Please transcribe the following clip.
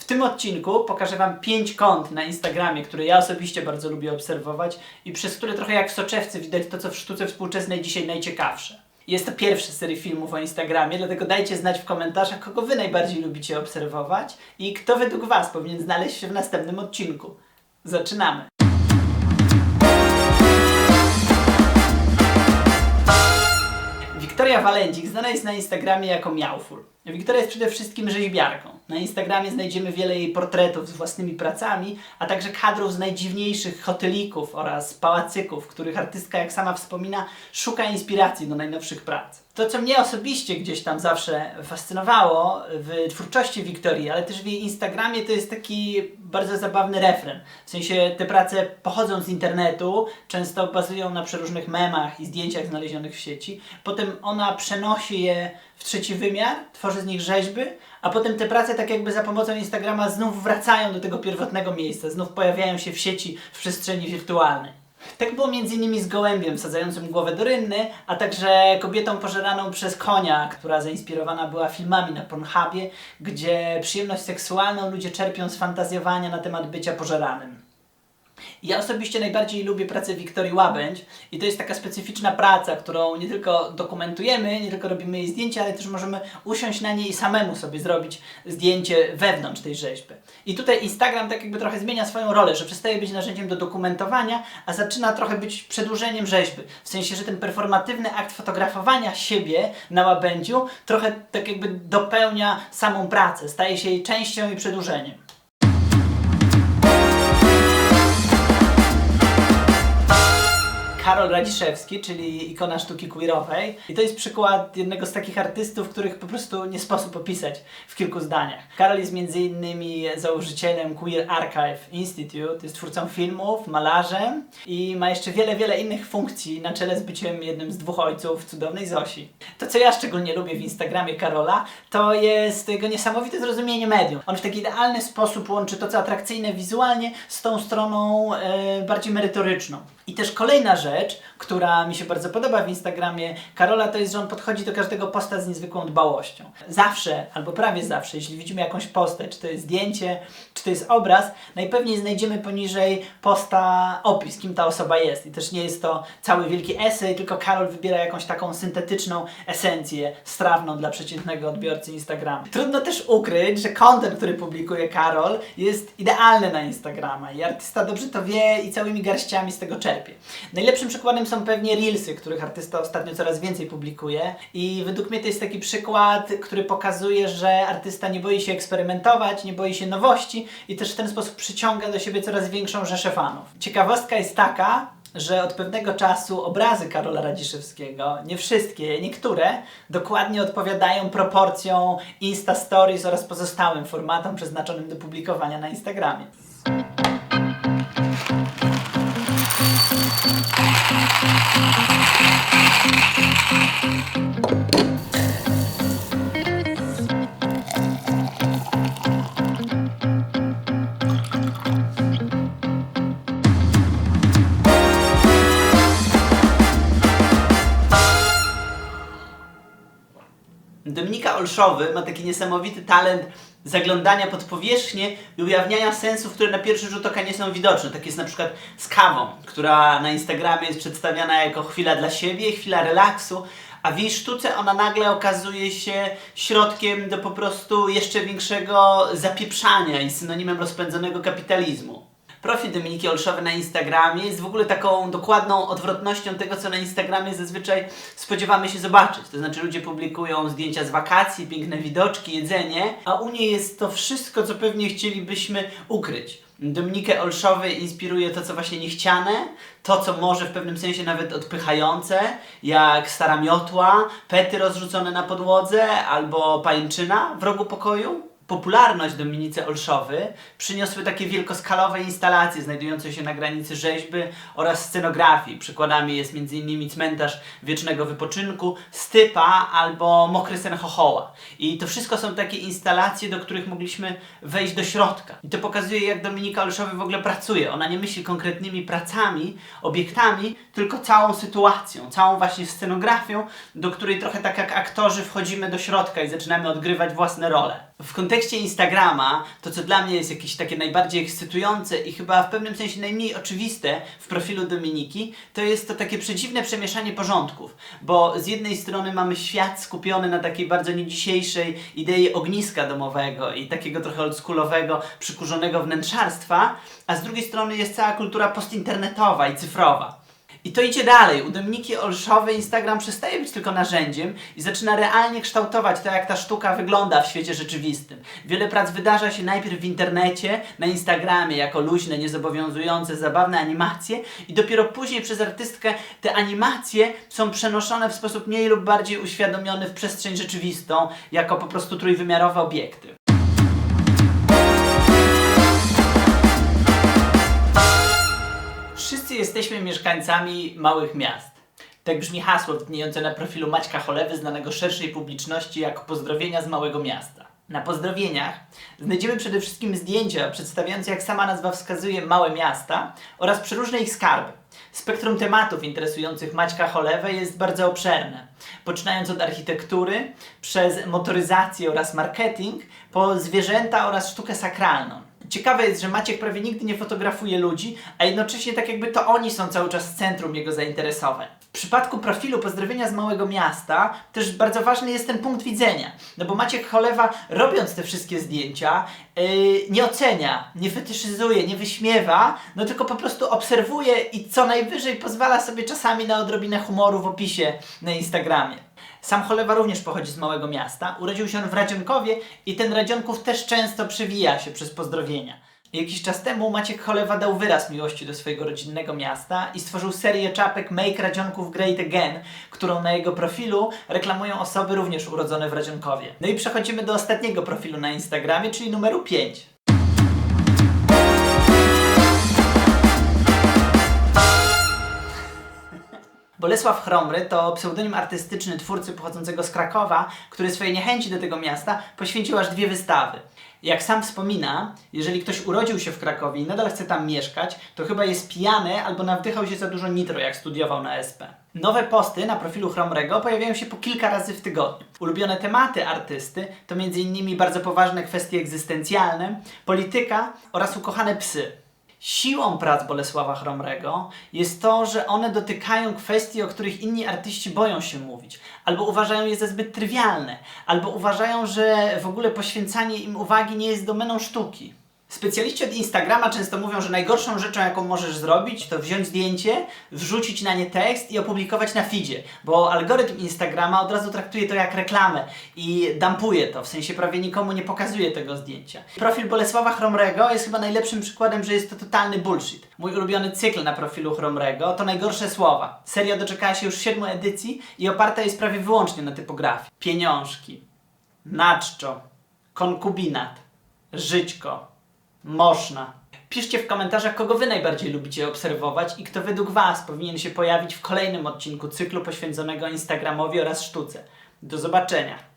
tym odcinku pokażę Wam 5 kont na Instagramie, które ja osobiście bardzo lubię obserwować i przez które trochę jak w soczewce widać to, co w sztuce współczesnej dzisiaj najciekawsze. Jest to pierwszy z serii filmów o Instagramie, dlatego dajcie znać w komentarzach, kogo Wy najbardziej lubicie obserwować i kto według Was powinien znaleźć się w następnym odcinku. Zaczynamy! Wiktoria Walędzik znana jest na Instagramie jako Miałfur. Wiktoria jest przede wszystkim rzeźbiarką. Na Instagramie znajdziemy wiele jej portretów z własnymi pracami, a także kadrów z najdziwniejszych hotelików oraz pałacyków, w których artystka, jak sama wspomina, szuka inspiracji do najnowszych prac. To, co mnie osobiście gdzieś tam zawsze fascynowało w twórczości Wiktorii, ale też w jej Instagramie, to jest taki bardzo zabawny refren. W sensie te prace pochodzą z internetu, często bazują na przeróżnych memach i zdjęciach znalezionych w sieci. Potem ona przenosi je w trzeci wymiar, tworzy z nich rzeźby, a potem te prace tak jakby za pomocą Instagrama znów wracają do tego pierwotnego miejsca, znów pojawiają się w sieci, w przestrzeni wirtualnej. Tak było m.in. z gołębiem wsadzającym głowę do rynny, a także kobietą pożeraną przez konia, która zainspirowana była filmami na Pornhubie, gdzie przyjemność seksualną ludzie czerpią z fantazjowania na temat bycia pożeranym. Ja osobiście najbardziej lubię pracę Wiktorii Łabędź i to jest taka specyficzna praca, którą nie tylko dokumentujemy, nie tylko robimy jej zdjęcia, ale też możemy usiąść na niej i samemu sobie zrobić zdjęcie wewnątrz tej rzeźby. I tutaj Instagram tak jakby trochę zmienia swoją rolę, że przestaje być narzędziem do dokumentowania, a zaczyna trochę być przedłużeniem rzeźby. W sensie, że ten performatywny akt fotografowania siebie na łabędziu trochę tak jakby dopełnia samą pracę, staje się jej częścią i przedłużeniem. Karol Radziszewski, czyli ikona sztuki queerowej. I to jest przykład jednego z takich artystów, których po prostu nie sposób opisać w kilku zdaniach. Karol jest m.in. założycielem Queer Archive Institute, jest twórcą filmów, malarzem i ma jeszcze wiele innych funkcji na czele z byciem jednym z dwóch ojców cudownej Zosi. To, co ja szczególnie lubię w Instagramie Karola, to jest jego niesamowite zrozumienie medium. On w taki idealny sposób łączy to, co atrakcyjne wizualnie, z tą stroną bardziej merytoryczną. I też kolejna rzecz, która mi się bardzo podoba w Instagramie Karola, to jest, że on podchodzi do każdego posta z niezwykłą dbałością. Zawsze, albo prawie zawsze, jeśli widzimy jakąś postać, czy to jest zdjęcie, czy to jest obraz, najpewniej znajdziemy poniżej posta opis, kim ta osoba jest. I też nie jest to cały wielki esej, tylko Karol wybiera jakąś taką syntetyczną esencję, strawną dla przeciętnego odbiorcy Instagrama. Trudno też ukryć, że content, który publikuje Karol, jest idealny na Instagrama i artysta dobrze to wie i całymi garściami z tego czerpie. Najlepszym przykładem są pewnie Reelsy, których artysta ostatnio coraz więcej publikuje i według mnie to jest taki przykład, który pokazuje, że artysta nie boi się eksperymentować, nie boi się nowości i też w ten sposób przyciąga do siebie coraz większą rzeszę fanów. Ciekawostka jest taka, że od pewnego czasu obrazy Karola Radziszewskiego, nie wszystkie, niektóre, dokładnie odpowiadają proporcjom Insta Stories oraz pozostałym formatom przeznaczonym do publikowania na Instagramie. Dominika Olszowy ma taki niesamowity talent zaglądania pod powierzchnię i ujawniania sensów, które na pierwszy rzut oka nie są widoczne. Tak jest na przykład z kawą, która na Instagramie jest przedstawiana jako chwila dla siebie, chwila relaksu, a w jej sztuce ona nagle okazuje się środkiem do po prostu jeszcze większego zapieprzania i synonimem rozpędzonego kapitalizmu. Profil Dominiki Olszowej na Instagramie jest w ogóle taką dokładną odwrotnością tego, co na Instagramie zazwyczaj spodziewamy się zobaczyć. To znaczy ludzie publikują zdjęcia z wakacji, piękne widoczki, jedzenie, a u niej jest to wszystko, co pewnie chcielibyśmy ukryć. Dominikę Olszowej inspiruje to, co właśnie niechciane, to, co może w pewnym sensie nawet odpychające, jak stara miotła, pety rozrzucone na podłodze albo pajęczyna w rogu pokoju. Popularność Dominice Olszowy przyniosły takie wielkoskalowe instalacje znajdujące się na granicy rzeźby oraz scenografii. Przykładami jest m.in. Cmentarz Wiecznego Wypoczynku, Stypa albo Mokry sen Chochoła. I to wszystko są takie instalacje, do których mogliśmy wejść do środka. I to pokazuje, jak Dominika Olszowa w ogóle pracuje. Ona nie myśli konkretnymi pracami, obiektami, tylko całą sytuacją, całą właśnie scenografią, do której trochę tak jak aktorzy wchodzimy do środka i zaczynamy odgrywać własne role. W kontekście Instagrama, to co dla mnie jest jakieś takie najbardziej ekscytujące i chyba w pewnym sensie najmniej oczywiste w profilu Dominiki, to jest to takie przedziwne przemieszanie porządków. Bo z jednej strony mamy świat skupiony na takiej bardzo niedzisiejszej idei ogniska domowego i takiego trochę oldschoolowego, przykurzonego wnętrzarstwa, a z drugiej strony jest cała kultura postinternetowa i cyfrowa. I to idzie dalej. U Dominiki Olszowej Instagram przestaje być tylko narzędziem i zaczyna realnie kształtować to, jak ta sztuka wygląda w świecie rzeczywistym. Wiele prac wydarza się najpierw w internecie, na Instagramie, jako luźne, niezobowiązujące, zabawne animacje i dopiero później przez artystkę te animacje są przenoszone w sposób mniej lub bardziej uświadomiony w przestrzeń rzeczywistą, jako po prostu trójwymiarowe obiekty. Wszyscy jesteśmy mieszkańcami małych miast. Tak brzmi hasło widniejące na profilu Maćka Cholewy, znanego szerszej publiczności jako pozdrowienia z małego miasta. Na pozdrowieniach znajdziemy przede wszystkim zdjęcia przedstawiające, jak sama nazwa wskazuje, małe miasta oraz przeróżne ich skarby. Spektrum tematów interesujących Maćka Cholewę jest bardzo obszerne. Poczynając od architektury, przez motoryzację oraz marketing, po zwierzęta oraz sztukę sakralną. Ciekawe jest, że Maciek prawie nigdy nie fotografuje ludzi, a jednocześnie tak jakby to oni są cały czas w centrum jego zainteresowań. W przypadku profilu Pozdrowienia z małego miasta też bardzo ważny jest ten punkt widzenia. No bo Maciek Cholewa, robiąc te wszystkie zdjęcia, nie ocenia, nie fetyszyzuje, nie wyśmiewa, no tylko po prostu obserwuje i co najwyżej pozwala sobie czasami na odrobinę humoru w opisie na Instagramie. Sam Cholewa również pochodzi z małego miasta, urodził się on w Radzionkowie i ten Radzionków też często przewija się przez pozdrowienia. Jakiś czas temu Maciek Cholewa dał wyraz miłości do swojego rodzinnego miasta i stworzył serię czapek Make Radzionków Great Again, którą na jego profilu reklamują osoby również urodzone w Radzionkowie. No i przechodzimy do ostatniego profilu na Instagramie, czyli numeru 5. Bolesław Chromry to pseudonim artystyczny twórcy pochodzącego z Krakowa, który swojej niechęci do tego miasta poświęcił aż 2 wystawy. Jak sam wspomina, jeżeli ktoś urodził się w Krakowie i nadal chce tam mieszkać, to chyba jest pijany albo nawdychał się za dużo nitro, jak studiował na SP. Nowe posty na profilu Chromrego pojawiają się po kilka razy w tygodniu. Ulubione tematy artysty to m.in. bardzo poważne kwestie egzystencjalne, polityka oraz ukochane psy. Siłą prac Bolesława Chromrego jest to, że one dotykają kwestii, o których inni artyści boją się mówić, albo uważają je za zbyt trywialne, albo uważają, że w ogóle poświęcanie im uwagi nie jest domeną sztuki. Specjaliści od Instagrama często mówią, że najgorszą rzeczą, jaką możesz zrobić, to wziąć zdjęcie, wrzucić na nie tekst i opublikować na feedzie, bo algorytm Instagrama od razu traktuje to jak reklamę i dumpuje to, w sensie prawie nikomu nie pokazuje tego zdjęcia. Profil Bolesława Chromrego jest chyba najlepszym przykładem, że jest to totalny bullshit. Mój ulubiony cykl na profilu Chromrego to Najgorsze słowa. Seria doczekała się już 7 edycji i oparta jest prawie wyłącznie na typografii. Pieniążki, naczczo, konkubinat, żyćko, moszna. Piszcie w komentarzach, kogo wy najbardziej lubicie obserwować i kto według was powinien się pojawić w kolejnym odcinku cyklu poświęconego Instagramowi oraz sztuce. Do zobaczenia!